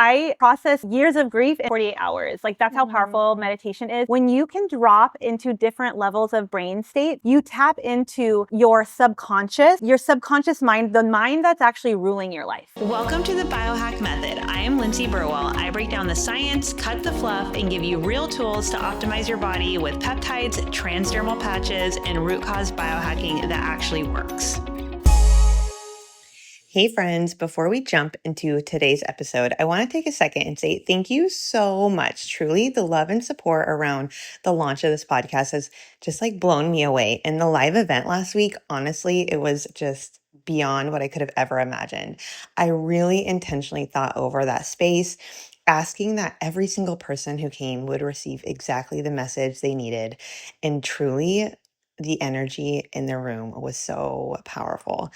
I process years of grief in 48 hours. Like that's how powerful meditation is. When you can drop into different levels of brain state, you tap into your subconscious mind, the mind that's actually ruling your life. Welcome to the Biohacked Method. I am Lindsay Burwell. I break down the science, cut the fluff, and give you real tools to optimize your body with peptides, transdermal patches, and root cause biohacking that actually works. Hey friends, before we jump into today's episode, I want to take a second and say thank you so much. Truly, the love and support around the launch of this podcast has just blown me away. And the live event last week, honestly, it was just beyond what I could have ever imagined. I really intentionally thought over that space, asking that every single person who came would receive exactly the message they needed. And truly, the energy in the room was so powerful.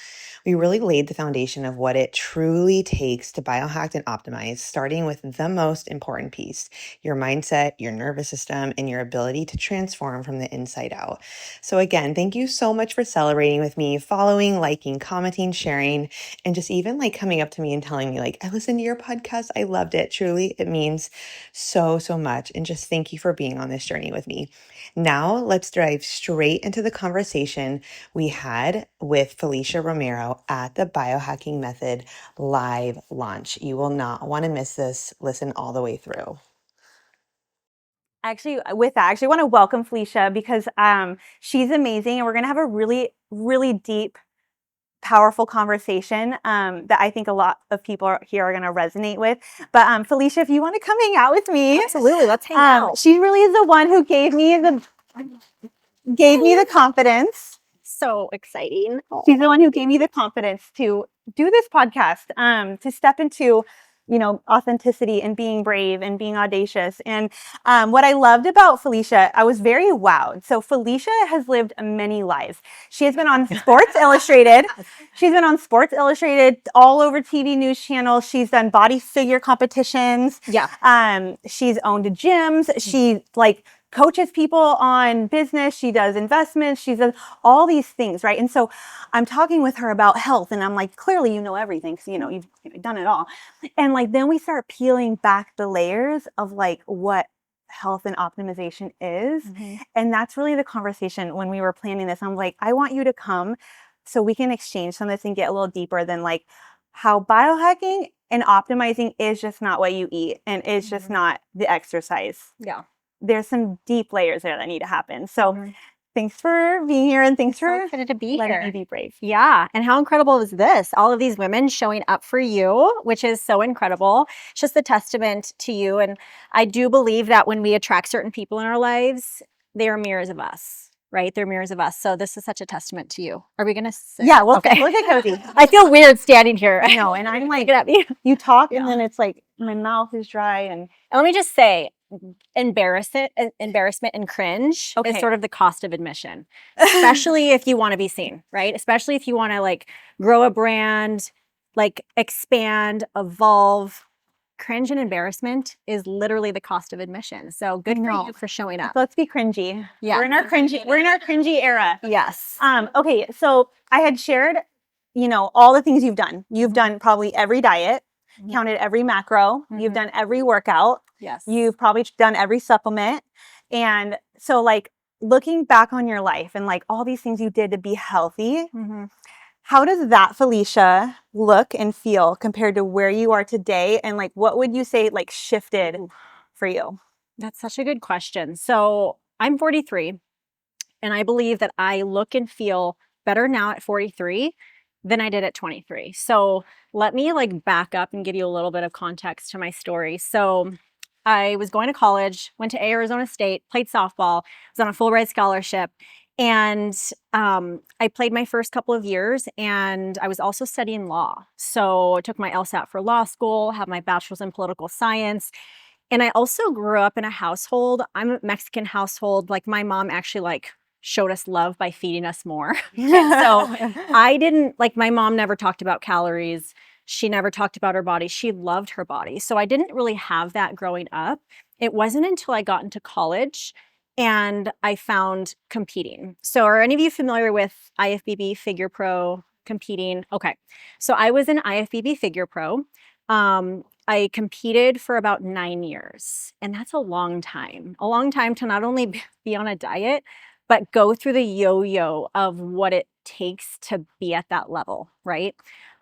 We really laid the foundation of what it truly takes to biohack and optimize, starting with the most important piece, your mindset, your nervous system, and your ability to transform from the inside out. So again, thank you so much for celebrating with me, following, liking, commenting, sharing, and just even coming up to me and telling me I listened to your podcast. I loved it. Truly, it means so, so much. And just thank you for being on this journey with me. Now let's dive straight into the conversation we had with Felicia Romero at the Biohacking Method Live Launch. You will not want to miss this. Listen all the way through. Actually, with that, I actually want to welcome Felicia because she's amazing, and we're going to have a really, really deep, powerful conversation that I think a lot of people here are going to resonate with. But Felicia, if you want to come hang out with me. Absolutely. Let's hang out. She really is the one who gave me the confidence. So exciting. She's the one who gave me the confidence to do this podcast, to step into, authenticity and being brave and being audacious. And what I loved about Felicia, I was very wowed. So Felicia has lived many lives. She has been on Sports Illustrated. She's been on Sports Illustrated, all over TV news channels. She's done body figure competitions. Yeah. She's owned gyms. She coaches people on business. She does investments. She does all these things, right? And so I'm talking with her about health, and I'm like, clearly you know everything, because you've done it all. And then we start peeling back the layers of what health and optimization is. Mm-hmm. And that's really the conversation when we were planning this. I'm like, I want you to come so we can exchange some of this and get a little deeper than how biohacking and optimizing is just not what you eat, and it's just not the exercise. Yeah. There's some deep layers there that need to happen. So thanks for being here, and thanks for excited to be letting here. me be brave. Yeah. And how incredible is this? All of these women showing up for you, which is so incredible. It's just a testament to you. And I do believe that when we attract certain people in our lives, they are mirrors of us, right? They're mirrors of us. So this is such a testament to you. Are we going to sit? Yeah, well, okay. Look at Cozy. I feel weird standing here. I know. And I'm Look at me. you talk and then it's my mouth is dry. And let me just say, embarrassment and cringe is sort of the cost of admission, especially if you want to be seen, right? Especially if you want to grow a brand, expand, evolve. Cringe and embarrassment is literally the cost of admission. So good for you for showing up. Let's be cringy. Yeah. We're in our cringy era. Yes. Okay. So I had shared, all the things you've done. You've done probably every diet, counted every macro. You've done every workout. Yes. You've probably done every supplement. And so looking back on your life and all these things you did to be healthy, how does that Felicia look and feel compared to where you are today? And what would you say shifted for you? That's such a good question. So I'm 43, and I believe that I look and feel better now at 43 than I did at 23. So let me back up and give you a little bit of context to my story. So I was going to college, went to Arizona State, played softball, was on a full ride scholarship. And I played my first couple of years, and I was also studying law. So I took my LSAT for law school, have my bachelor's in political science. And I also grew up in a household, I'm a Mexican household. My mom actually showed us love by feeding us more. And so I didn't, my mom never talked about calories. She never talked about her body. She loved her body. So I didn't really have that growing up. It wasn't until I got into college and I found competing. So are any of you familiar with IFBB Figure Pro competing? Okay. So I was in IFBB Figure Pro. I competed for about 9 years, and that's a long time to not only be on a diet, but go through the yo-yo of what it takes to be at that level, right?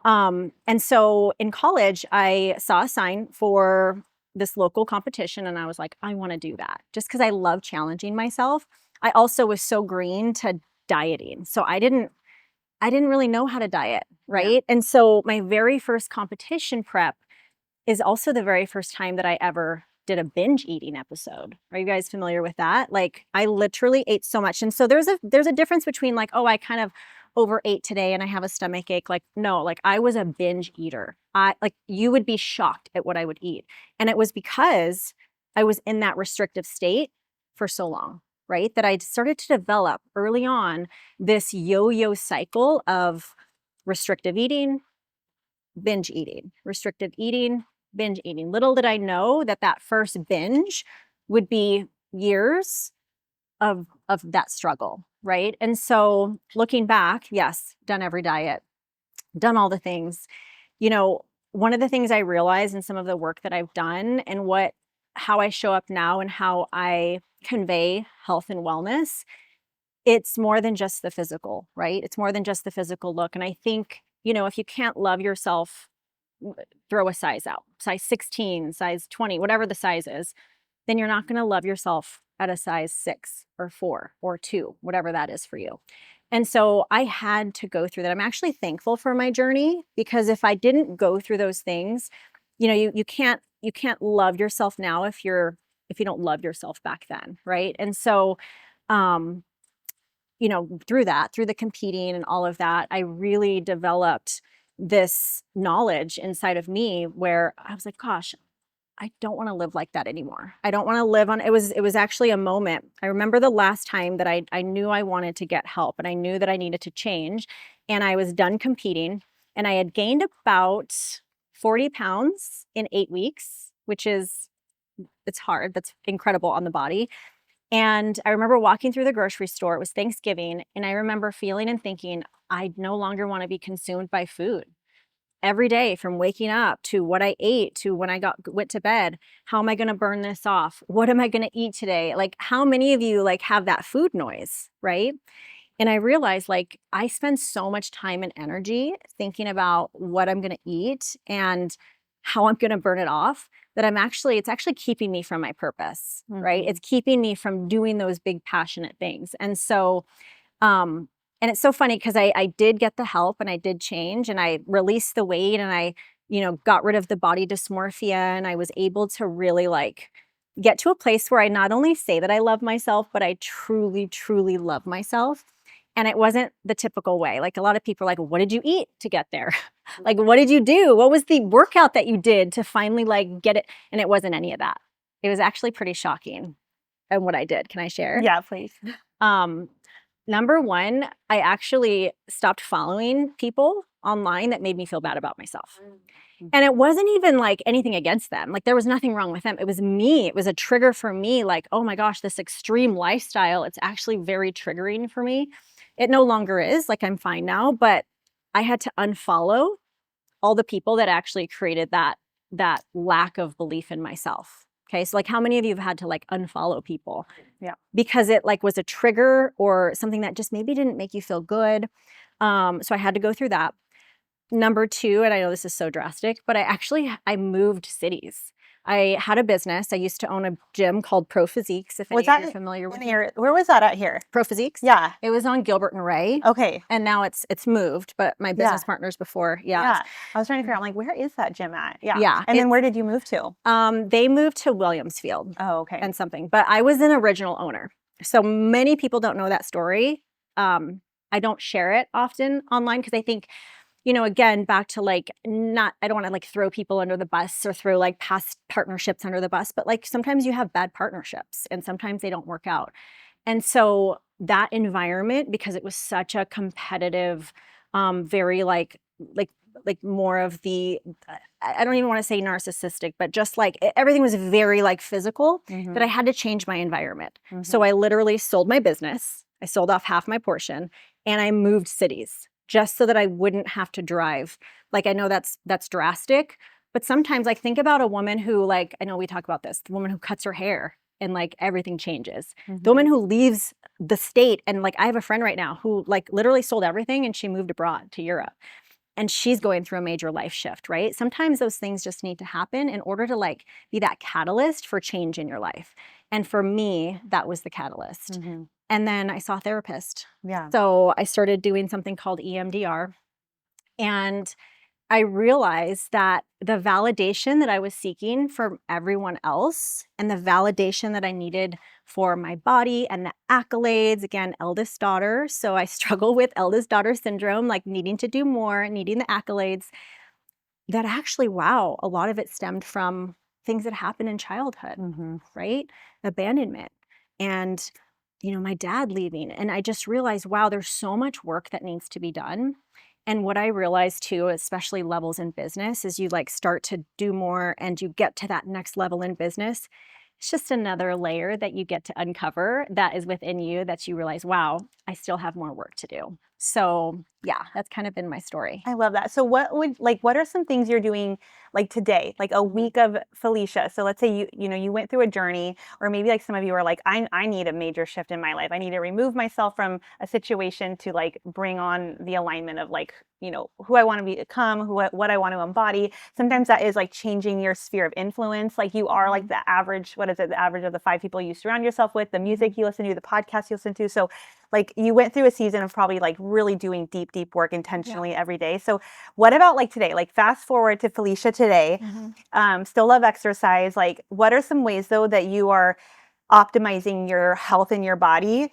And so in college, I saw a sign for this local competition, and I was like, I want to do that just because I love challenging myself. I also was so green to dieting, so I didn't really know how to diet, right? And so my very first competition prep is also the very first time that I ever did a binge eating episode. Are you guys familiar with that? Like, I literally ate so much. And so there's a difference between like, oh, I kind of overate today and I have a stomach ache. Like, no, like I was a binge eater. You would be shocked at what I would eat. And it was because I was in that restrictive state for so long, right? That I started to develop early on this yo-yo cycle of restrictive eating, binge eating, restrictive eating, binge eating. Little did I know that that first binge would be years of that struggle, right? And so looking back, yes, done every diet, done all the things. You know, one of the things I realized in some of the work that I've done and how I show up now and how I convey health and wellness, it's more than just the physical, right? It's more than just the physical look. And I think, you know, if you can't love yourself, throw a size out, size 16, size 20, whatever the size is, then you're not going to love yourself at a size 6 or 4 or 2, whatever that is for you. And so I had to go through that. I'm actually thankful for my journey, because if I didn't go through those things, you know, you can't love yourself now if you don't love yourself back then, right? And so you know, through the competing and all of that, I really developed this knowledge inside of me where I was like, gosh, I don't want to live like that anymore. I don't want to live on, it was actually a moment. I remember the last time that I knew I wanted to get help and I knew that I needed to change, and I was done competing and I had gained about 40 pounds in 8 weeks, which is, it's hard. That's incredible on the body. And I remember walking through the grocery store, it was Thanksgiving, and I remember feeling and thinking, I no longer want to be consumed by food. Every day, from waking up to what I ate to when I went to bed, how am I going to burn this off? What am I going to eat today? Like, how many of you like have that food noise, right? And I realized like I spend so much time and energy thinking about what I'm going to eat and how I'm going to burn it off that it's actually keeping me from my purpose, right? It's keeping me from doing those big passionate things. And so, and it's so funny because I did get the help and I did change and I released the weight and I, you know, got rid of the body dysmorphia, and I was able to really like get to a place where I not only say that I love myself, but I truly, truly love myself. And it wasn't the typical way. Like, a lot of people are like, what did you eat to get there? Like, what did you do? What was the workout that you did to finally like get it? And it wasn't any of that. It was actually pretty shocking. And what I did, can I share? Yeah, please. Number one, I actually stopped following people online that made me feel bad about myself. And it wasn't even like anything against them. Like, there was nothing wrong with them. It was me. It was a trigger for me. Like, oh my gosh, this extreme lifestyle, it's actually very triggering for me. It no longer is. Like, I'm fine now, but I had to unfollow all the people that actually created that lack of belief in myself. Okay. So like, how many of you have had to like unfollow people? Yeah. Because it like was a trigger or something that just maybe didn't make you feel good. So I had to go through that. Number two, and I know this is so drastic, but I moved cities. I had a business. I used to own a gym called Pro Physiques. If any of you are familiar with it. Where was that at here? Pro Physiques? Yeah. It was on Gilbert and Ray. Okay. And now it's moved, but my business partners before, Yeah. I was trying to figure out, like, where is that gym at? Yeah. Yeah. And then where did you move to? They moved to Williamsfield. Oh, okay. And something, but I was an original owner. So many people don't know that story. I don't share it often online because I think, you know, again, back to like, I don't want to like throw people under the bus or throw like past partnerships under the bus, but like sometimes you have bad partnerships and sometimes they don't work out. And so that environment, because it was such a competitive, very like more of the, I don't even want to say narcissistic, but just like everything was very like physical, that I had to change my environment. So I literally sold my business. I sold off half my portion and I moved cities just so that I wouldn't have to drive. Like, I know that's drastic, But sometimes, like, think about a woman who, like, I know we talk about this, the woman who cuts her hair and like everything changes. The woman who leaves the state, and like I have a friend right now who like literally sold everything and she moved abroad to Europe. And she's going through a major life shift, right? Sometimes those things just need to happen in order to like be that catalyst for change in your life. And for me, that was the catalyst. And then I saw a therapist. Yeah. So I started doing something called EMDR. And I realized that the validation that I was seeking from everyone else and the validation that I needed for my body and the accolades, again, eldest daughter. So I struggle with eldest daughter syndrome, like needing to do more, needing the accolades. That actually, wow, a lot of it stemmed from things that happened in childhood, right? Abandonment and, you know, my dad leaving. And I just realized, wow, there's so much work that needs to be done. And what I realized too, especially levels in business, is you like start to do more and you get to that next level in business. It's just another layer that you get to uncover that is within you that you realize, wow, I still have more work to do. So yeah, that's kind of been my story. I love that. So what are some things you're doing like today, like a week of Felicia? So let's say you went through a journey, or maybe like some of you are like, I need a major shift in my life. I need to remove myself from a situation to like bring on the alignment of like, who I want to become, what I want to embody. Sometimes that is like changing your sphere of influence. Like you are like the average, what is it? The average of the 5 people you surround yourself with, the music you listen to, the podcast you listen to. So like you went through a season of probably like really doing deep work intentionally every day. So what about like today? Like fast forward to Felicia today, still love exercise. Like what are some ways though that you are optimizing your health in your body,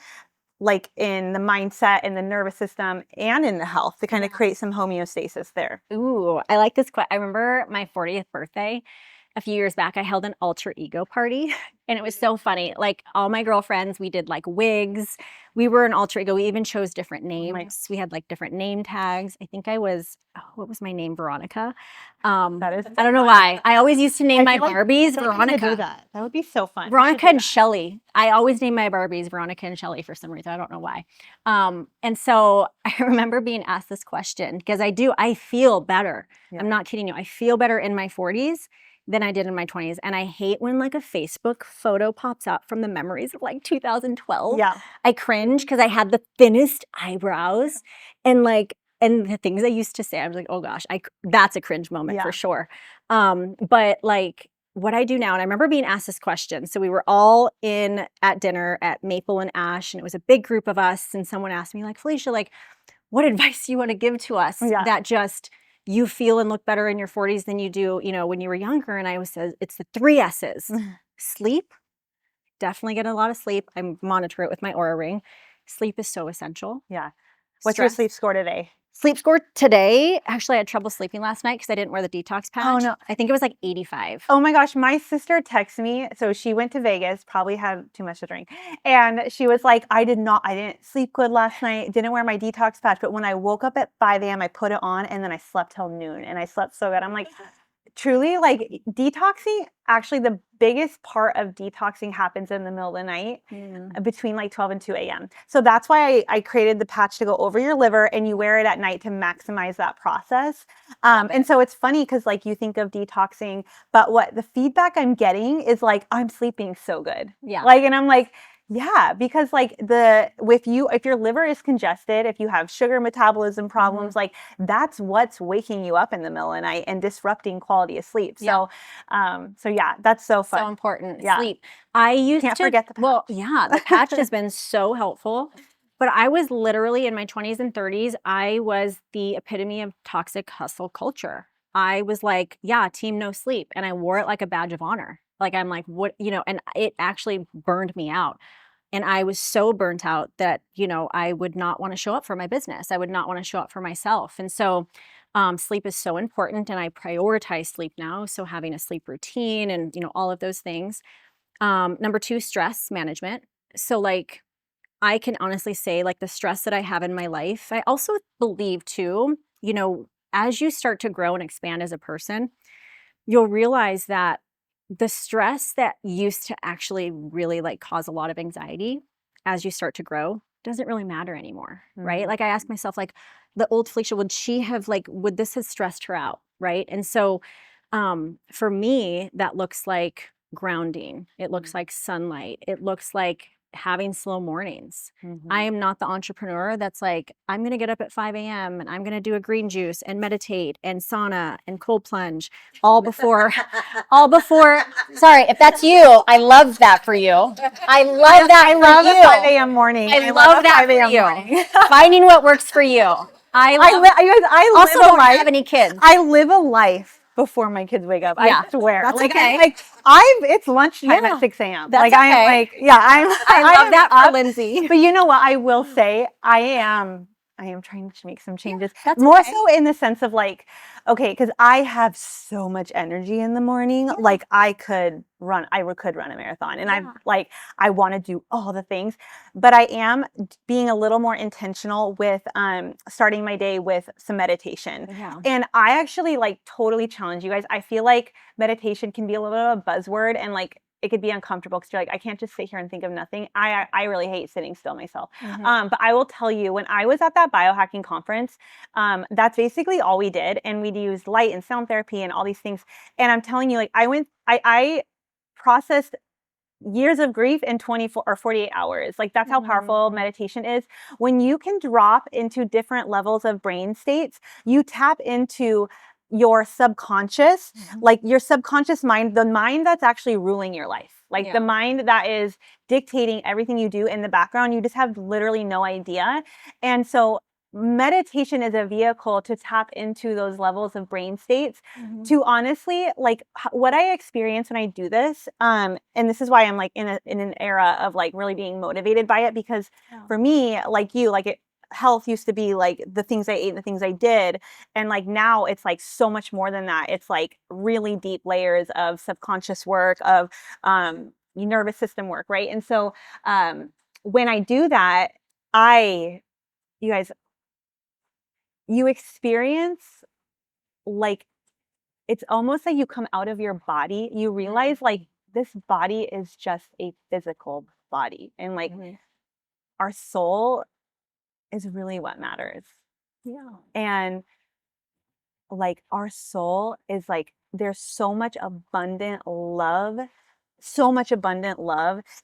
like in the mindset, in the nervous system, and in the health to kind of create some homeostasis there? Ooh, I like this question. I remember my 40th birthday a few years back. I held an alter ego party and it was so funny. Like all my girlfriends, we did like wigs. We were an alter ego. We even chose different names. We had like different name tags. I think I was, what was my name? Veronica. That is, I don't know why. I always used to name my Barbies Veronica. That would be so fun. Veronica and Shelly. I always name my Barbies Veronica and Shelly for some reason. I don't know why. And so I remember being asked this question because I feel better. I'm not kidding you. I feel better in my 40s than I did in my 20s. And I hate when like a Facebook photo pops up from the memories of like 2012. Yeah. I cringe because I had the thinnest eyebrows and the things I used to say, I was like, oh gosh, that's a cringe moment for sure. But like what I do now, and I remember being asked this question. So we were all in at dinner at Maple and Ash, and it was a big group of us. And someone asked me like, Felicia, like, what advice do you want to give to us that just you feel and look better in your 40s than you do, when you were younger? And I always said, it's the 3 S's. Sleep. Definitely get a lot of sleep. I monitor it with my Aura ring. Sleep is so essential. Yeah. What's your sleep score today? Sleep score today, actually I had trouble sleeping last night because I didn't wear the detox patch. Oh no. I think it was like 85. Oh my gosh, my sister texted me. So she went to Vegas, probably had too much to drink. And she was like, I didn't sleep good last night, didn't wear my detox patch. But when I woke up at 5 a.m., I put it on and then I slept till noon and I slept so good. I'm like, truly, like detoxing, actually the biggest part of detoxing happens in the middle of the night between like 12 and 2 a.m. So that's why I created the patch to go over your liver and you wear it at night to maximize that process. And so it's funny because like you think of detoxing, but what the feedback I'm getting is like, I'm sleeping so good. Yeah. Like, and I'm like, yeah, because like if your liver is congested, if you have sugar metabolism problems, like that's what's waking you up in the middle of the night and disrupting quality of sleep. So, so yeah, that's so fun. So important. Yeah. Sleep. I can't forget the patch. Well, yeah, the patch has been so helpful. But I was literally in my 20s and 30s, I was the epitome of toxic hustle culture. I was like, yeah, team no sleep. And I wore it like a badge of honor. Like, I'm like, what, and it actually burned me out. And I was so burnt out that, I would not want to show up for my business. I would not want to show up for myself. And so sleep is so important and I prioritize sleep now. So having a sleep routine and, all of those things. Number 2, stress management. So like, I can honestly say like the stress that I have in my life, I also believe too, as you start to grow and expand as a person, you'll realize that the stress that used to actually really like cause a lot of anxiety as you start to grow doesn't really matter anymore, right? Like I ask myself, like the old Felicia, would this have stressed her out, right? And so For me, that looks like grounding. It looks like sunlight. It looks like having slow mornings. I am not the entrepreneur that's like, I'm going to get up at 5 a.m. and I'm going to do a green juice and meditate and sauna and cold plunge all before, sorry, if that's you, I love that for you. I love that I for love you. a 5 a.m. morning. I love that for you. morning. Finding what works for you. I also live a don't life. have any kids. I live a life before my kids wake up. Yeah, I swear. that's like, okay. It's lunchtime Yeah, at 6 a.m. that's Like okay. I'm like, yeah, I love am that for up. Lindsay. But you know what? I will say I am trying to make some changes. that's More okay. so in the sense of like, okay, because I have so much energy in the morning. Like I could run a marathon, and I want to do all the things, but I am being a little more intentional with starting my day with some meditation. Yeah. And I actually like totally challenge you guys. I feel like meditation can be a little bit of a buzzword, and like it could be uncomfortable because you're like, I can't just sit here and think of nothing. I really hate sitting still myself. But I will tell you, when I was at that biohacking conference, that's basically all we did. And we'd use light and sound therapy and all these things. And I'm telling you, like I processed years of grief in 24 or 48 hours. Like that's how powerful meditation is. When you can drop into different levels of brain states, you tap into your subconscious, like your subconscious mind, the mind that's actually ruling your life, like the mind that is dictating everything you do in the background. You just have literally no idea. And so meditation is a vehicle to tap into those levels of brain states to honestly, like what I experience when I do this, and this is why I'm like in an era of like really being motivated by it, because for me, like you, like health used to be like the things I ate and the things I did, and like now it's like so much more than that. It's like really deep layers of subconscious work, of nervous system work, right? And so when I do that, you guys, you experience like, it's almost like you come out of your body. You realize like this body is just a physical body, and like our soul is really what matters. Yeah. And like our soul is like, there's so much abundant love,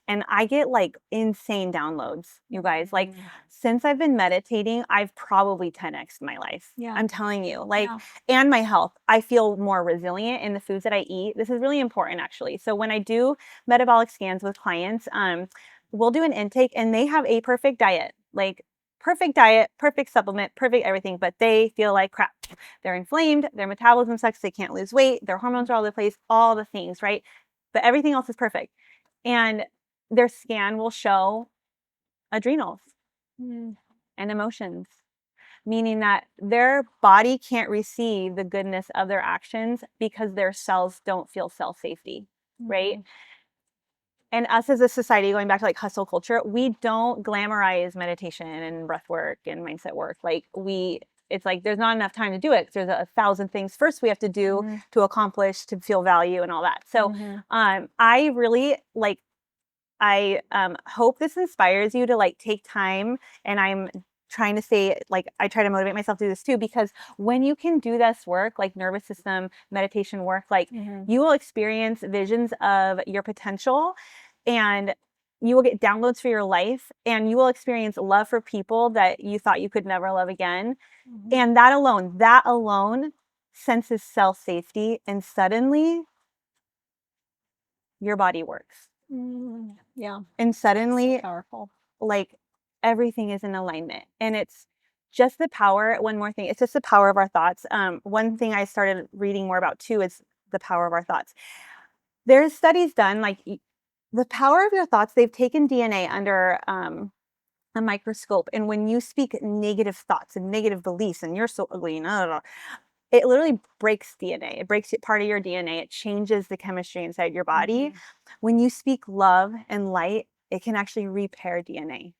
and I get like insane downloads, you guys. Like since I've been meditating, I've probably 10x'd my life. I'm telling you, like, and my health. I feel more resilient in the foods that I eat. This is really important actually. So when I do metabolic scans with clients, we'll do an intake, and they have a perfect diet, like perfect diet, perfect supplement, perfect everything, but they feel like crap. They're inflamed, their metabolism sucks, they can't lose weight, their hormones are all over the place, all the things, right? But everything else is perfect. And their scan will show adrenals and emotions, meaning that their body can't receive the goodness of their actions because their cells don't feel cell safety, right? And us as a society, going back to like hustle culture, we don't glamorize meditation and breath work and mindset work. Like it's like there's not enough time to do it. There's a thousand things first we have to do to accomplish, to feel value and all that. So I really like, I hope this inspires you to like take time, and I'm trying to say, like, I try to motivate myself to do this too, because when you can do this work, like nervous system meditation work, like you will experience visions of your potential, and you will get downloads for your life, and you will experience love for people that you thought you could never love again. And that alone senses self-safety, and suddenly your body works. Yeah. And suddenly, So powerful. like everything is in alignment, and it's just the power. One more thing, it's just the power of our thoughts. One thing I started reading more about too is the power of our thoughts. There's studies done, like the power of your thoughts. They've taken DNA under a microscope, and when you speak negative thoughts and negative beliefs, and you're so ugly, it literally breaks DNA. It breaks part of your DNA. It changes the chemistry inside your body. When you speak love and light, it can actually repair DNA.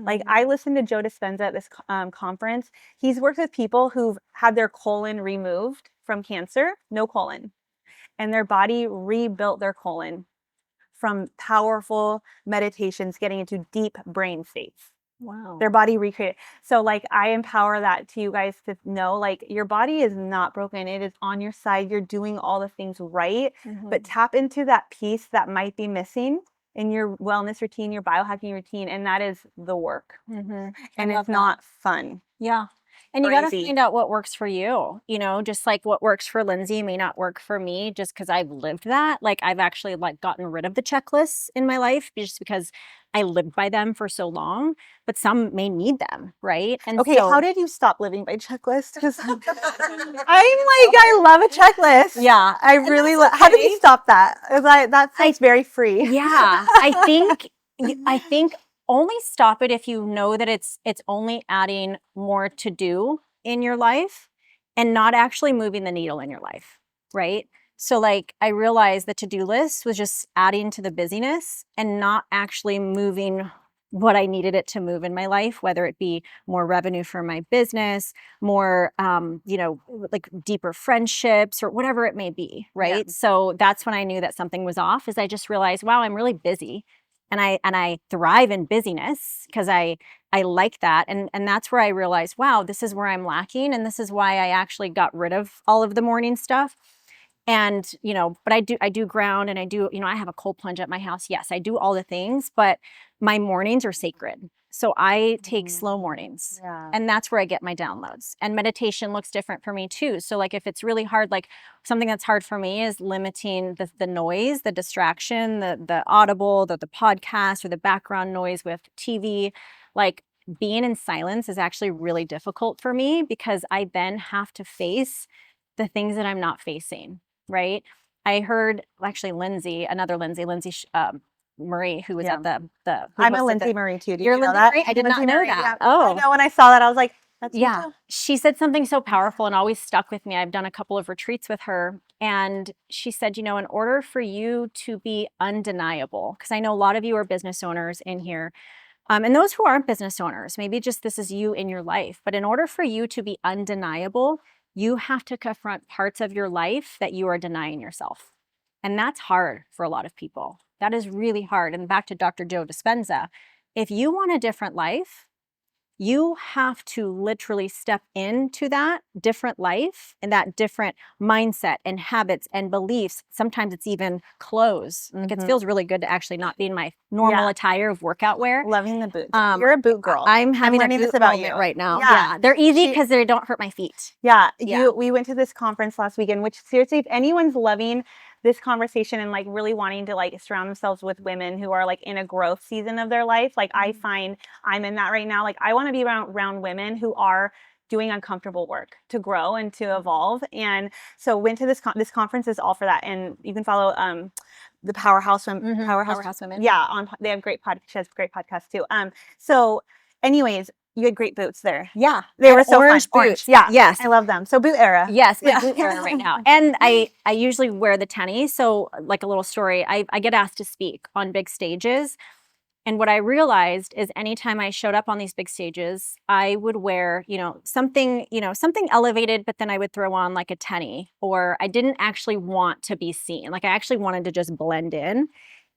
Like I listened to Joe Dispenza at this conference. He's worked with people who've had their colon removed from cancer, no colon, and their body rebuilt their colon from powerful meditations, getting into deep brain states. Wow. Their body recreated. So like I empower that to you guys to know, like, your body is not broken. It is on your side. You're doing all the things right, but tap into that piece that might be missing in your wellness routine, your biohacking routine, and that is the work. And it's not fun. Yeah. And you or got to easy. find out what works for you, you know, just like what works for Lindsay may not work for me just because I've lived that. Like I've actually like gotten rid of the checklists in my life just because I lived by them for so long, but some may need them, right? And Okay, so how did you stop living by checklist? Because I'm like, I love a checklist. Yeah, I really love. How did you stop that? That sounds very free. Yeah, I think only stop it if you know that it's only adding more to do in your life and not actually moving the needle in your life, right? So like I realized the to-do list was just adding to the busyness and not actually moving what I needed it to move in my life, whether it be more revenue for my business, more you know, like deeper friendships or whatever it may be, right? Yeah. So that's when I knew that something was off, is I just realized, wow, I'm really busy. And I thrive in busyness because I like that. And that's where I realized, wow, this is where I'm lacking. And this is why I actually got rid of all of the morning stuff. And, you know, but I do ground and I do, you know, I have a cold plunge at my house. Yes, I do all the things, but my mornings are sacred. So I take slow mornings. Yeah. And that's where I get my downloads. And meditation looks different for me too. So like if it's really hard, like something that's hard for me is limiting the noise, the distraction, the audible, the podcast or the background noise with TV. Like being in silence is actually really difficult for me because I then have to face the things that I'm not facing. Right. I heard actually another Lindsay Murray, who was at the who I'm a hosted Lindsay Marie too. Do You're you know Lindsay that? Murray? I did Lindsay not know Marie, that. yeah. Oh. I know, when I saw that, I was like, that's me Yeah. too. She said something so powerful and always stuck with me. I've done a couple of retreats with her. And she said, you know, in order for you to be undeniable, because I know a lot of you are business owners in here, and those who aren't business owners, maybe just this is you in your life. But in order for you to be undeniable, you have to confront parts of your life that you are denying yourself. And that's hard for a lot of people. That is really hard. And back to Dr. Joe Dispenza, if you want a different life, you have to literally step into that different life and that different mindset and habits and beliefs. Sometimes it's even clothes. Like it feels really good to actually not be in my normal attire of workout wear. Loving the boots. You're a boot girl. I'm having learning a boot this about moment you right now. Yeah, they're easy because they don't hurt my feet. Yeah, Yeah. we went to this conference last weekend, which seriously, if anyone's loving this conversation and like really wanting to like surround themselves with women who are like in a growth season of their life, like I find I'm in that right now. Like I want to be around women who are doing uncomfortable work to grow and to evolve. And so went to this conference is all for that. And you can follow the Powerhouse Women. Powerhouse Women. Yeah, they have she has great podcasts too. So anyways, you had great boots there. Yeah. They were so orange fun. boots. Yeah. Yes. I love them. So boot era. Yes, my boot era right now. And I usually wear the tennies. So like a little story, I get asked to speak on big stages. And what I realized is anytime I showed up on these big stages, I would wear, something elevated, but then I would throw on like a tenny, or I didn't actually want to be seen. Like I actually wanted to just blend in.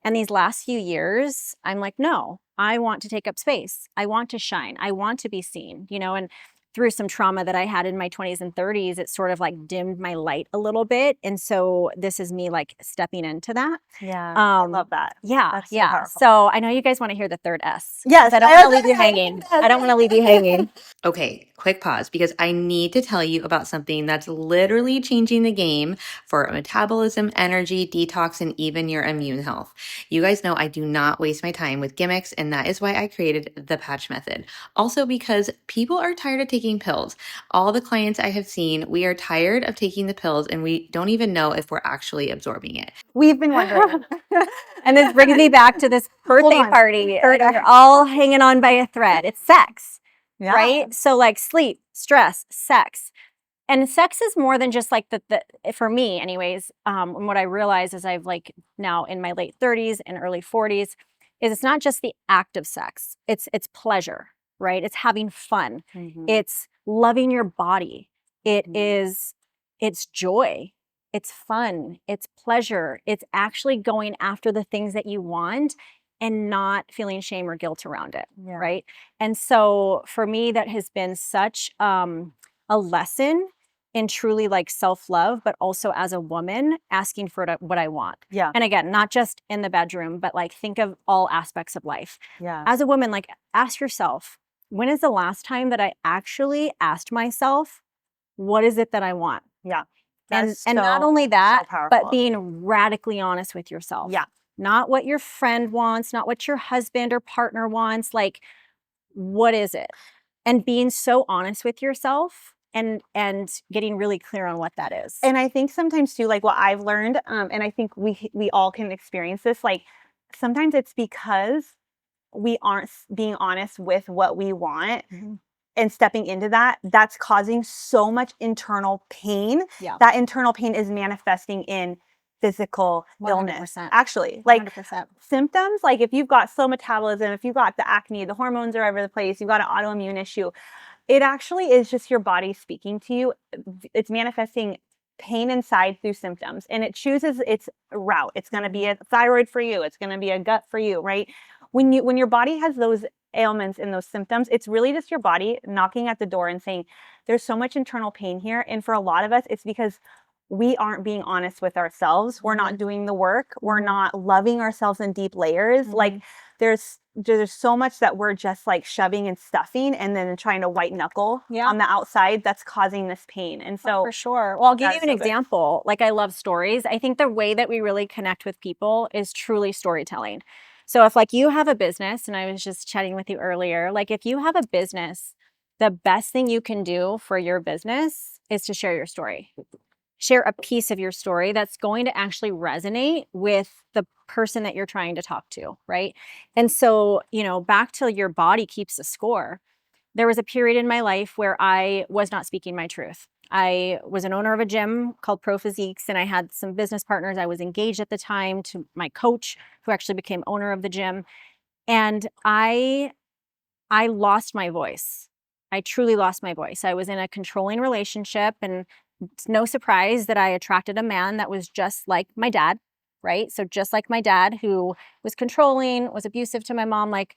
And these last few years, I'm like, no, I want to take up space. I want to shine. I want to be seen, and through some trauma that I had in my 20s and 30s, it sort of like dimmed my light a little bit. And so this is me like stepping into that. Yeah, I love that. Yeah, That's so yeah. powerful. So I know you guys want to hear the third S. Yes, I don't want to leave you hanging. I don't want to leave you hanging. Okay, quick pause because I need to tell you about something that's literally changing the game for metabolism, energy, detox, and even your immune health. You guys know I do not waste my time with gimmicks, and that is why I created the patch method. Also because people are tired of taking pills. All the clients I have seen, we are tired of taking the pills and we don't even know if we're actually absorbing it. We've been wondering. And this brings me back to this birthday party. You're all hanging on by a thread. It's sex. Yeah. Right? So like sleep, stress, sex. And sex is more than just like the for me anyways, and what I realize is I've like now in my late 30s and early 40s is it's not just the act of sex. It's pleasure, right? It's having fun. It's loving your body. It's joy. It's fun. It's pleasure. It's actually going after the things that you want and not feeling shame or guilt around it, Yeah. right? And so for me, that has been such a lesson in truly like self-love, but also as a woman asking for what I want. Yeah. And again, not just in the bedroom, but like think of all aspects of life. Yeah. As a woman, like ask yourself, when is the last time that I actually asked myself, what is it that I want? Yeah. And That's not so, only that, so powerful. but being radically honest with yourself. Yeah. Not what your friend wants, not what your husband or partner wants, like what is it? And being so honest with yourself and getting really clear on what that is. And I think sometimes too, like what I've learned, and I think we all can experience this, like sometimes it's because we aren't being honest with what we want and stepping into that, that's causing so much internal pain. Yeah. That internal pain is manifesting in physical illness. 100%. Actually, like 100%. symptoms, like if you've got slow metabolism, if you've got the acne, the hormones are all over the place, you've got an autoimmune issue, it actually is just your body speaking to you. It's manifesting pain inside through symptoms, and it chooses its route. It's going to be a thyroid for you. It's going to be a gut for you, right? When your body has those ailments and those symptoms, it's really just your body knocking at the door and saying, there's so much internal pain here. And for a lot of us, it's because we aren't being honest with ourselves. We're not doing the work. We're not loving ourselves in deep layers. Like there's so much that we're just like shoving and stuffing and then trying to white knuckle on the outside that's causing this pain. And so for sure. Well, I'll give you an so good. example. Like I love stories. I think the way that we really connect with people is truly storytelling. So if like you have a business, and I was just chatting with you earlier, like if you have a business, the best thing you can do for your business is to share your story. Share a piece of your story that's going to actually resonate with the person that you're trying to talk to, right? And so, you know, back to your body keeps a score. There was a period in my life where I was not speaking my truth. I was an owner of a gym called Pro Physiques, and I had some business partners. I was engaged at the time to my coach, who actually became owner of the gym. And I lost my voice. I truly lost my voice. I was in a controlling relationship, and it's no surprise that I attracted a man that was just like my dad, right? So just like my dad, who was controlling, was abusive to my mom, like,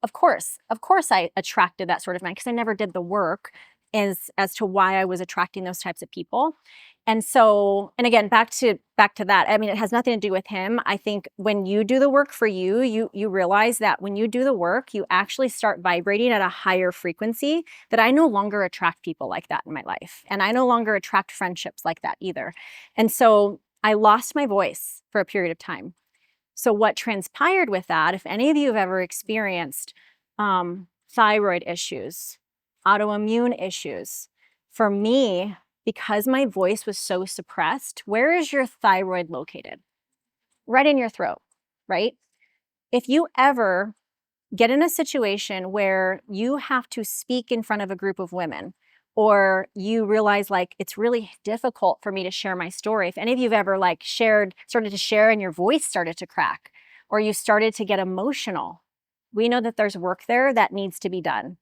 of course I attracted that sort of man because I never did the work as to why I was attracting those types of people. And so, and again, back to that, I mean, it has nothing to do with him. I think when you do the work for you realize that when you do the work, you actually start vibrating at a higher frequency, that I no longer attract people like that in my life. And I no longer attract friendships like that either. And so I lost my voice for a period of time. So what transpired with that, if any of you have ever experienced thyroid issues, autoimmune issues, for me, because my voice was so suppressed, where is your thyroid located? Right in your throat, right? If you ever get in a situation where you have to speak in front of a group of women, or you realize like it's really difficult for me to share my story. If any of you have ever like started to share and your voice started to crack, or you started to get emotional, we know that there's work there that needs to be done.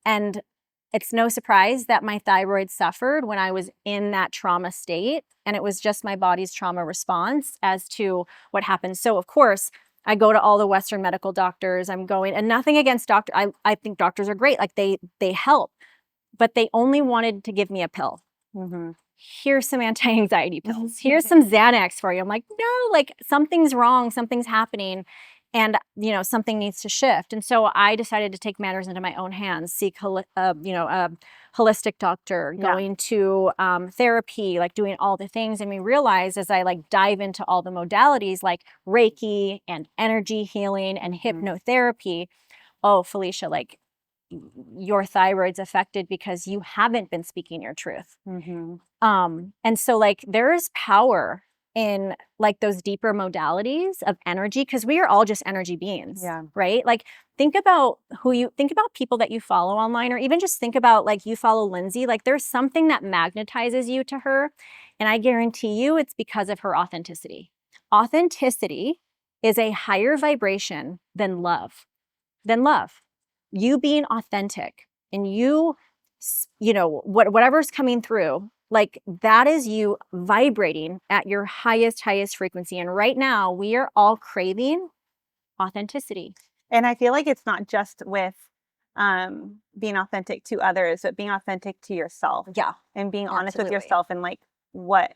And it's no surprise that my thyroid suffered when I was in that trauma state, and it was just my body's trauma response as to what happened. So of course, I go to all the Western medical doctors. I'm going, and nothing against doctors. I think doctors are great. Like they help. But they only wanted to give me a pill. Here's some anti-anxiety pills. Here's some Xanax for you. I'm like, no, like something's wrong. Something's happening. And, you know, something needs to shift. And so I decided to take matters into my own hands, seek, a holistic doctor, going to therapy, like doing all the things. And we realized as I like dive into all the modalities like Reiki and energy healing and hypnotherapy, oh, Felicia, like your thyroid's affected because you haven't been speaking your truth. And so like there's power in like those deeper modalities of energy, because we are all just energy beings, right? Like think about people that you follow online, or even just think about like you follow Lindsay, like there's something that magnetizes you to her. And I guarantee you it's because of her authenticity. Authenticity is a higher vibration than love. You being authentic and you know, whatever's coming through, like that is you vibrating at your highest frequency. And right now we are all craving authenticity. And I feel like it's not just with being authentic to others, but being authentic to yourself. Yeah. And being honest with Absolutely. yourself and like what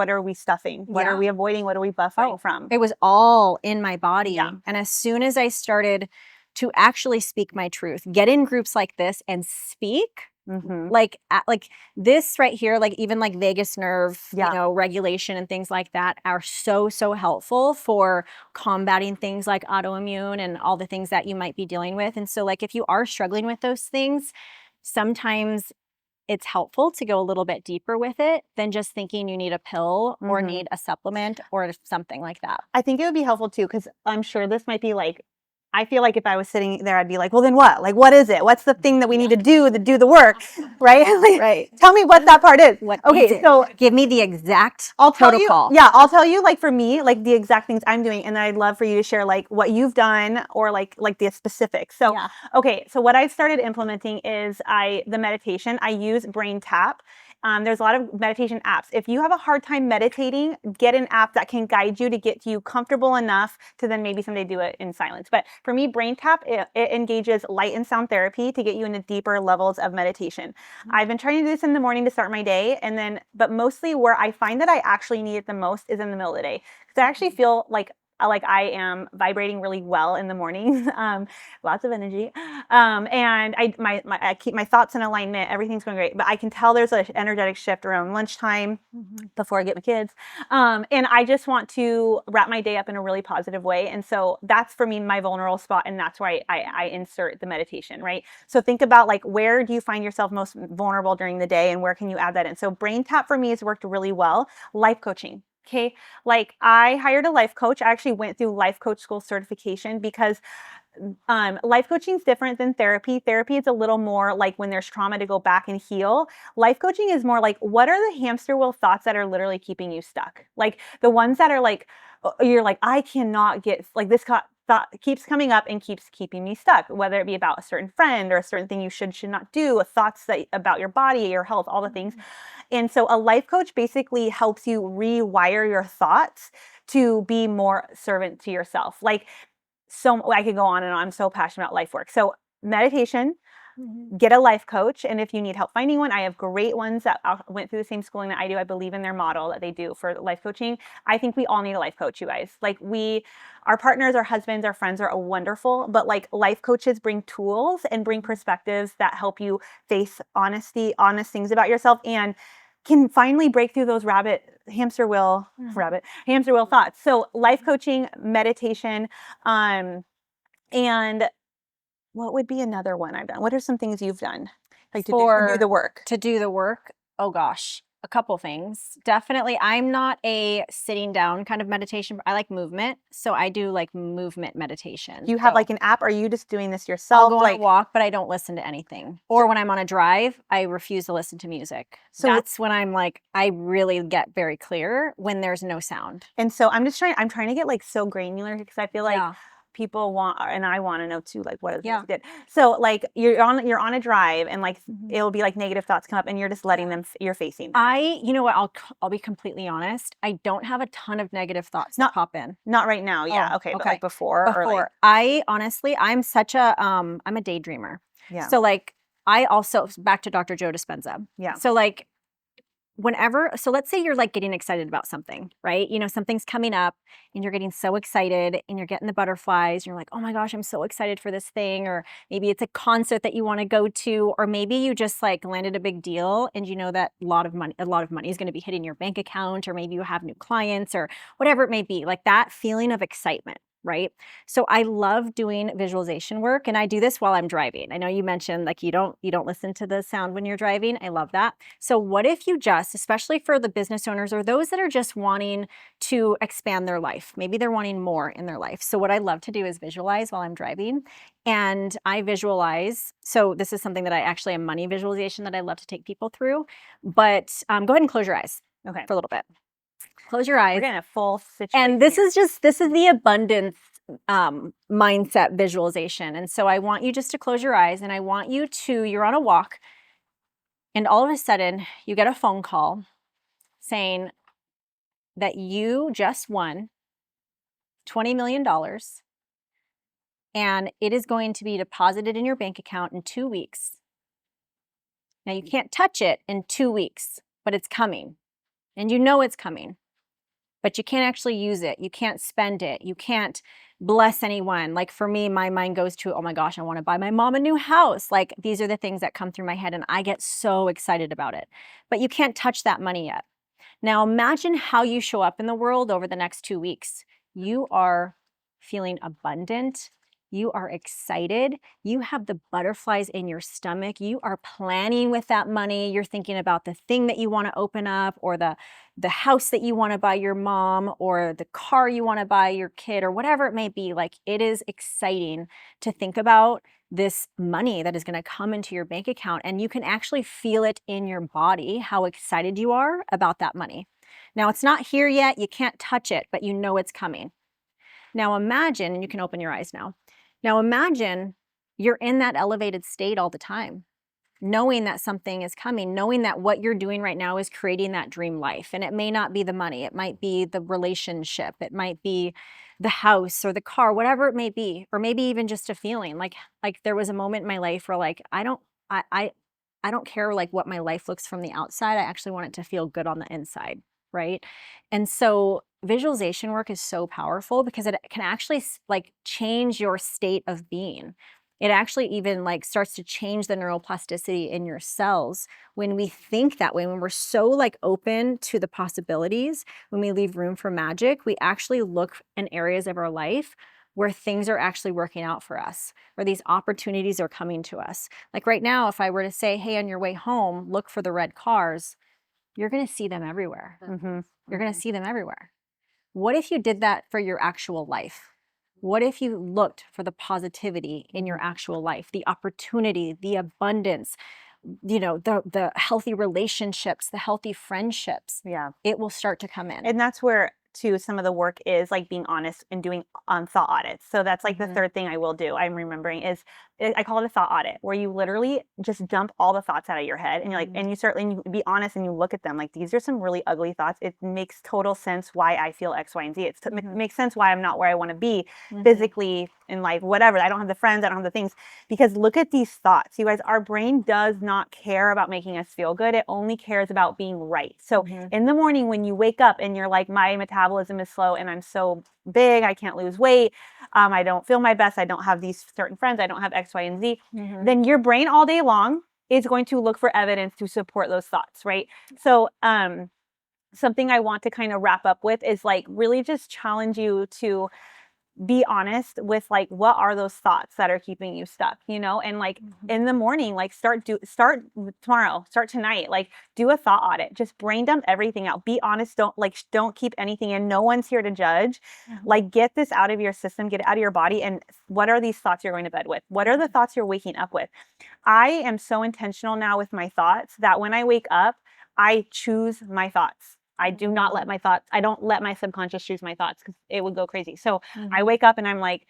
are we stuffing? What are we avoiding? What are we buffering from? It was all in my body. Yeah. And as soon as I started to actually speak my truth, get in groups like this and speak, like this right here, like even like vagus nerve, you know, regulation and things like that are so helpful for combating things like autoimmune and all the things that you might be dealing with. And so like if you are struggling with those things, sometimes it's helpful to go a little bit deeper with it than just thinking you need a pill or need a supplement or something like that. I think it would be helpful too, because I'm sure this might be like, I feel like if I was sitting there, I'd be like, well, then what? Like, what is it? What's the thing that we need to do the work? Right? Like, Right. Tell me what that part is. What okay, is it? so give me the exact I'll tell protocol. you. Yeah, I'll tell you like for me, like the exact things I'm doing, and then I'd love for you to share like what you've done or like the specifics. So okay, so what I've started implementing is the meditation. I use Brain Tap. There's a lot of meditation apps. If you have a hard time meditating, get an app that can guide you to get you comfortable enough to then maybe someday do it in silence. But for me, Brain Tap, it engages light and sound therapy to get you into deeper levels of meditation. I've been trying to do this in the morning to start my day, but mostly where I find that I actually need it the most is in the middle of the day. Because I actually feel like I am vibrating really well in the mornings, lots of energy, and I keep my thoughts in alignment. Everything's going great, but I can tell there's an energetic shift around lunchtime before I get my kids, and I just want to wrap my day up in a really positive way. And so that's for me my vulnerable spot, and that's where I insert the meditation. Right. So think about like where do you find yourself most vulnerable during the day, and where can you add that in? So Brain Tap for me has worked really well. Life coaching. Okay, like I hired a life coach. I actually went through life coach school certification because life coaching is different than therapy. Therapy is a little more like when there's trauma to go back and heal. Life coaching is more like what are the hamster wheel thoughts that are literally keeping you stuck? Like the ones that are like, you're like, I cannot get, like this thought keeps coming up and keeps keeping me stuck, whether it be about a certain friend or a certain thing you should not do, thoughts about your body, your health, all the things. And so a life coach basically helps you rewire your thoughts to be more servant to yourself. Like, so I could go on and on. I'm so passionate about life work. So meditation, get a life coach. And if you need help finding one, I have great ones that went through the same schooling that I do. I believe in their model that they do for life coaching. I think we all need a life coach, you guys. Like our partners, our husbands, our friends are wonderful, but like life coaches bring tools and bring perspectives that help you face honest things about yourself and can finally break through those hamster wheel thoughts. So life coaching, meditation, and what would be another one I've done? What are some things you've done? Like to do the work? To do the work? Oh gosh, a couple things. Definitely, I'm not a sitting down kind of meditation. I like movement. So I do like movement meditation. Do you have like an app? Or are you just doing this yourself? I'll go on a walk, but I don't listen to anything. Or when I'm on a drive, I refuse to listen to music. So that's when I'm like, I really get very clear when there's no sound. And so I'm trying to get like so granular because I feel like people want, and I want to know too, like what you did. So like you're on a drive and like it'll be like negative thoughts come up and you're just letting them, you're facing them. You know what, I'll be completely honest. I don't have a ton of negative thoughts that pop in. Not right now. Yeah. Okay. But like before. I honestly, I'm such a, I'm a daydreamer. Yeah. So like, I also, back to Dr. Joe Dispenza. Yeah. So like, so let's say you're like getting excited about something, right? You know, something's coming up and you're getting so excited and you're getting the butterflies. And you're like, oh my gosh, I'm so excited for this thing. Or maybe it's a concert that you want to go to, or maybe you just like landed a big deal and you know that a lot of money is going to be hitting your bank account, or maybe you have new clients or whatever it may be, like that feeling of excitement. Right? So I love doing visualization work, and I do this while I'm driving. I know you mentioned like you don't listen to the sound when you're driving. I love that. So what if you just, especially for the business owners or those that are just wanting to expand their life, maybe they're wanting more in their life. So what I love to do is visualize while I'm driving, and I visualize. So this is something that I actually a money visualization that I love to take people through. But go ahead and close your eyes for a little bit. Close your eyes. We're getting a full situation. And this is the abundance mindset visualization. And so I want you just to close your eyes, and I want you're on a walk, and all of a sudden you get a phone call saying that you just won $20 million and it is going to be deposited in your bank account in 2 weeks. Now, you can't touch it in 2 weeks, but it's coming, and you know it's coming, but you can't actually use it. You can't spend it. You can't bless anyone. Like for me, my mind goes to, oh my gosh, I want to buy my mom a new house. Like these are the things that come through my head, and I get so excited about it. But you can't touch that money yet. Now imagine how you show up in the world over the next 2 weeks. You are feeling abundant. You are excited. You have the butterflies in your stomach. You are planning with that money. You're thinking about the thing that you want to open up, or the house that you want to buy your mom, or the car you want to buy your kid, or whatever it may be. Like, it is exciting to think about this money that is going to come into your bank account, and you can actually feel it in your body, how excited you are about that money. Now, it's not here yet. You can't touch it, but you know it's coming. Now imagine, and you can open your eyes now. Now imagine you're in that elevated state all the time, knowing that something is coming, knowing that what you're doing right now is creating that dream life. And it may not be the money, it might be the relationship, it might be the house or the car, whatever it may be, or maybe even just a feeling. Like there was a moment in my life where like I don't care like what my life looks from the outside. I actually want it to feel good on the inside, right? And so visualization work is so powerful because it can actually like change your state of being. It actually even like starts to change the neuroplasticity in your cells when we think that way, when we're so like open to the possibilities, when we leave room for magic, we actually look in areas of our life where things are actually working out for us, where these opportunities are coming to us. Like right now, if I were to say, hey, on your way home, look for the red cars, you're going to see them everywhere. You're going to see them everywhere. What if you did that for your actual life? What if you looked for the positivity in your actual life, the opportunity, the abundance, you know, the healthy relationships, the healthy friendships? Yeah. It will start to come in. And that's where too some of the work is like being honest and doing thought audits. So that's like the third thing I will do. I'm remembering is I call it a thought audit, where you literally just dump all the thoughts out of your head, and you're like, and you start and you be honest and you look at them like, these are some really ugly thoughts. It makes total sense why I feel X, Y, and Z. It makes sense why I'm not where I want to be physically in life, whatever. I don't have the friends, I don't have the things, because look at these thoughts. You guys, our brain does not care about making us feel good. It only cares about being right. So in the morning when you wake up and you're like, my metabolism is slow and I'm so big, I can't lose weight, I don't feel my best, I don't have these certain friends, I don't have X, Y, and Z, then your brain all day long is going to look for evidence to support those thoughts, right? So something I want to kind of wrap up with is like really just challenge you to be honest with like, what are those thoughts that are keeping you stuck, you know? And like in the morning, like start tomorrow, start tonight, like do a thought audit, just brain dump everything out. Be honest. Don't keep anything in. No one's here to judge. Like get this out of your system, get it out of your body. And what are these thoughts you're going to bed with? What are the thoughts you're waking up with? I am so intentional now with my thoughts that when I wake up, I choose my thoughts. I do not let my thoughts, I don't let my subconscious choose my thoughts because it would go crazy. So I wake up and I'm like,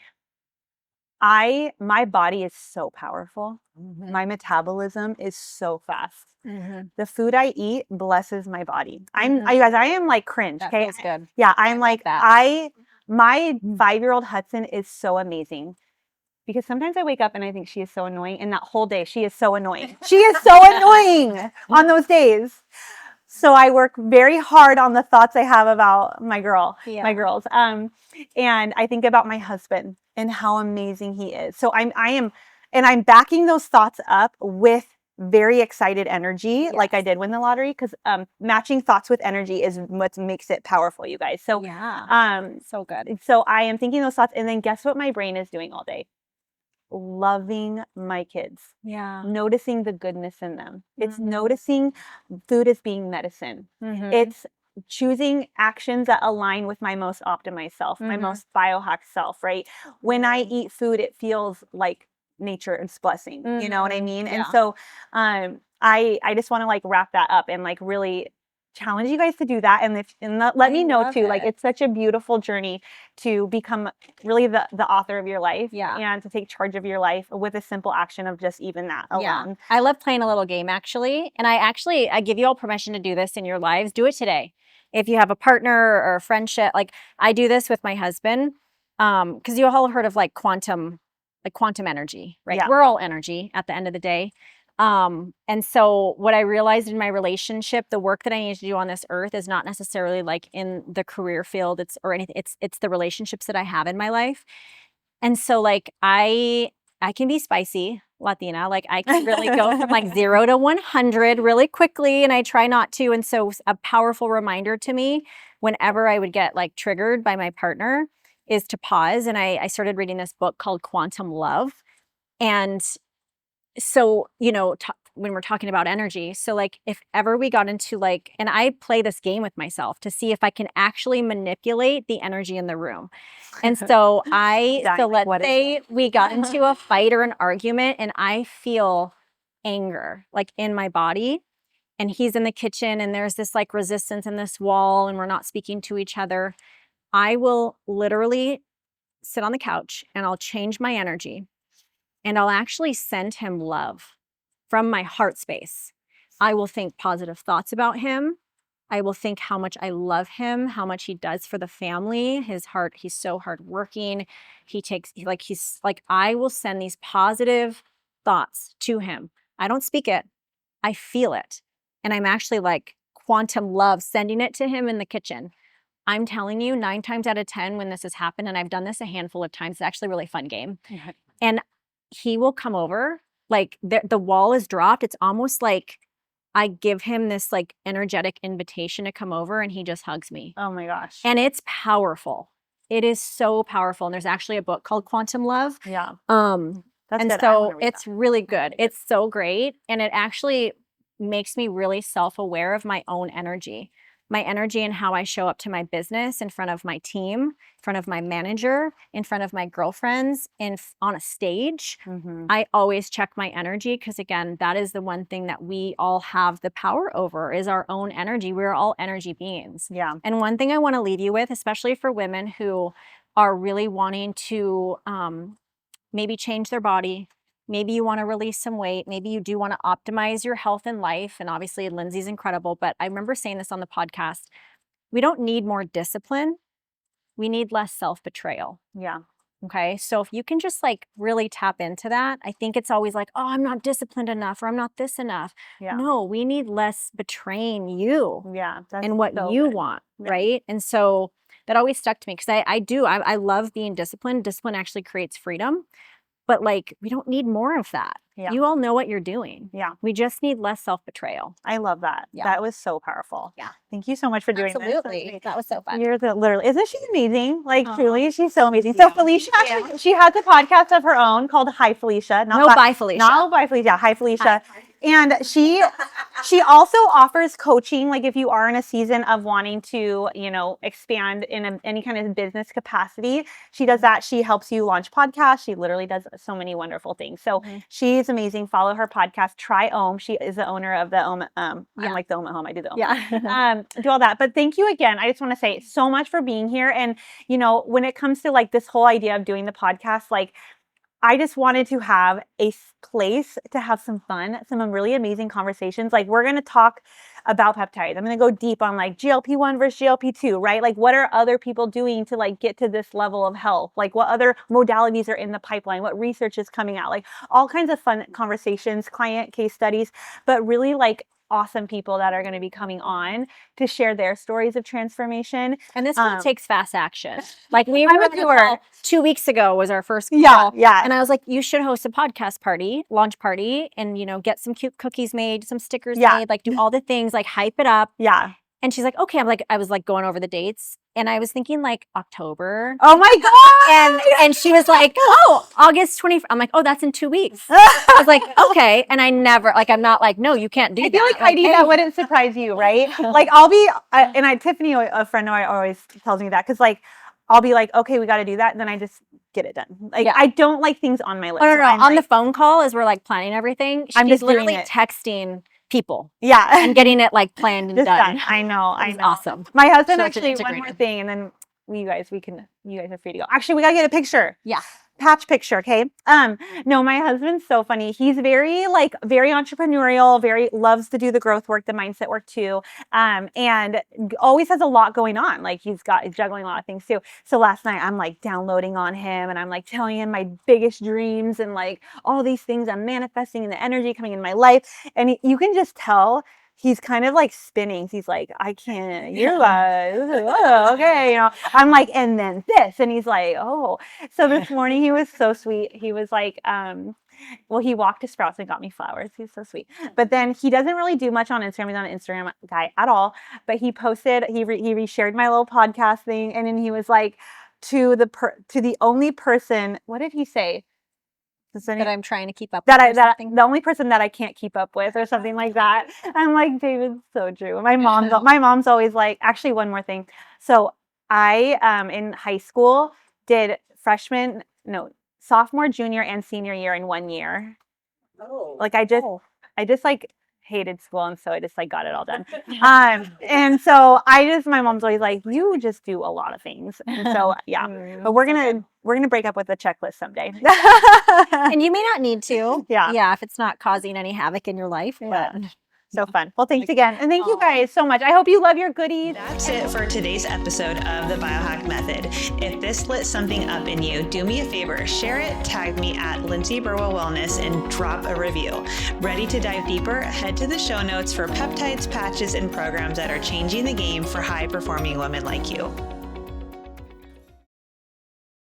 my body is so powerful. My metabolism is so fast. The food I eat blesses my body. You guys, I am like cringe. That Okay. feels good. Yeah. I'm like, that. my 5-year-old Hudson is so amazing. Because sometimes I wake up and I think she is so annoying. And that whole day, she is so annoying. She is so annoying on those days. So I work very hard on the thoughts I have about my girls. And I think about my husband and how amazing he is. So I'm backing those thoughts up with very excited energy, like I did win the lottery, because matching thoughts with energy is what makes it powerful, you guys. So so good. So I am thinking those thoughts, and then guess what my brain is doing all day? Loving my kids. Noticing the goodness in them. It's noticing food as being medicine. It's choosing actions that align with my most optimized self, my most biohacked self, right? When I eat food, it feels like nature is blessing. You know what I mean? And so I just want to like wrap that up and like really challenge you guys to do that, and let me know too. Like, it's such a beautiful journey to become really the author of your life, and to take charge of your life with a simple action of just even that alone. I love playing a little game actually, and I give you all permission to do this in your lives. Do it today. If you have a partner or a friendship, like I do this with my husband, because you all heard of like quantum like quantum energy, right? Yeah. We're all energy at the end of the day. And so what I realized in my relationship, the work that I need to do on this earth is not necessarily like in the career field, or anything. It's the relationships that I have in my life. And so like I can be spicy Latina. Like I can really go from like 0 to 100 really quickly, and I try not to. And so a powerful reminder to me whenever I would get like triggered by my partner is to pause. And I started reading this book called Quantum Love. And so, when we're talking about energy, so like if ever we got into like, and I play this game with myself to see if I can actually manipulate the energy in the room. And so let's say we got into a fight or an argument and I feel anger like in my body, and he's in the kitchen and there's this like resistance in this wall and we're not speaking to each other. I will literally sit on the couch and I'll change my energy. And I'll actually send him love from my heart space. I will think positive thoughts about him. I will think how much I love him, how much he does for the family. He's so hardworking. I will send these positive thoughts to him. I don't speak it. I feel it. And I'm actually like quantum love sending it to him in the kitchen. I'm telling you, 9 times out of 10 when this has happened, and I've done this a handful of times, it's actually a really fun game. Mm-hmm. And he will come over, like the wall is dropped. It's almost like I give him this like energetic invitation to come over and he just hugs me. Oh my gosh. And it's powerful. It is so powerful. And there's actually a book called Quantum Love. Yeah. That's and good. So it's really good. It's so great. And it actually makes me really self-aware of my own energy. My energy and how I show up to my business in front of my team, in front of my manager, in front of my girlfriends, on a stage. Mm-hmm. I always check my energy because, again, that is the one thing that we all have the power over is our own energy. We're all energy beings. Yeah. And one thing I want to leave you with, especially for women who are really wanting to maybe change their body, maybe you want to release some weight. Maybe you do want to optimize your health and life. And obviously Lindsay's incredible, but I remember saying this on the podcast. We don't need more discipline. We need less self-betrayal. Yeah. Okay. So if you can just like really tap into that, I think it's always like, oh, I'm not disciplined enough or I'm not this enough. Yeah. No, we need less betraying you and what so you good. want. Yeah. Right. And so that always stuck to me because I love being disciplined. Discipline actually creates freedom. But like, we don't need more of that. Yeah. You all know what you're doing. Yeah. We just need less self-betrayal. I love that. Yeah. That was so powerful. Yeah. Thank you so much for doing Absolutely. That was so fun. Isn't she amazing? Like truly, she's so amazing. So Felicia, actually, she has a podcast of her own called Hi Felicia. Bye Felicia. Not Bye Felicia. Hi Felicia. Hi. And she also offers coaching. Like if you are in a season of wanting to, expand in any kind of business capacity, she does that. She helps you launch podcasts. She literally does so many wonderful things. So she's amazing. Follow her podcast. Try Om. She is the owner of the Om. I'm like the Om at Home. I do the Om. Yeah. Do all that. But thank you again. I just want to say so much for being here. And when it comes to like this whole idea of doing the podcast, like I just wanted to have a place to have some fun, some really amazing conversations. Like we're going to talk about peptides. I'm going to go deep on like GLP-1 versus GLP-2, right? Like what are other people doing to like get to this level of health? Like what other modalities are in the pipeline? What research is coming out? Like all kinds of fun conversations, client case studies, but really like awesome people that are going to be coming on to share their stories of transformation. And this one takes fast action. Like we were on a call 2 weeks ago was our first call. Yeah. And I was like, you should host a podcast party, launch party, and get some cute cookies made, some stickers made, like do all the things, like hype it up. Yeah. And she's like, okay. I was like going over the dates and I was thinking like October. Oh my God. And she was like, oh, August 24th. I'm like, oh, that's in 2 weeks. I was like, okay. And I never, like, I'm not like, no, you can't do that. I feel like Heidi, that wouldn't surprise you, right? Like Tiffany, a friend of mine always tells me that. Cause like, I'll be like, okay, we got to do that. And then I just get it done. Like I don't like things on my list. Oh, no. On the phone call as we're like planning everything, she's literally texting people. Yeah. And getting it like planned and done. I know. Awesome. My husband actually, one more thing, and then you guys are free to go. Actually, we gotta get a picture. Yeah. patch picture. Okay. No, my husband's so funny. He's very entrepreneurial, very loves to do the growth work, the mindset work too. And always has a lot going on. Like he's juggling a lot of things too. So last night I'm like downloading on him and I'm like telling him my biggest dreams and like all these things I'm manifesting and the energy coming in my life. And you can just tell he's kind of like spinning. He's like, I can't, you're like, oh, okay. I'm like, and then this. And he's like, oh. So this morning he was so sweet. He was like, well, he walked to Sprouts and got me flowers. He's so sweet. But then he doesn't really do much on Instagram. He's not an Instagram guy at all. But he posted, he reshared my little podcast thing. And then he was like, to the only person, what did he say? That I'm trying to keep up with. The only person that I can't keep up with or something like that. I'm like, David's so true. My mom's always like, actually one more thing. So I, in high school did sophomore, junior, and senior year in 1 year. Oh. Like I just like hated school, and so I just like got it all done. And so my mom's always like, you just do a lot of things. And so yeah. But we're gonna break up with a checklist someday. And you may not need to. Yeah, if it's not causing any havoc in your life. Yeah. But so fun. Well, thanks again. And thank you guys so much. I hope you love your goodies. That's it for today's episode of the Biohack Method. If this lit something up in you, do me a favor, share it, tag me at Lindsay Burwell Wellness, and drop a review. Ready to dive deeper? Head to the show notes for peptides, patches, and programs that are changing the game for high-performing women like you.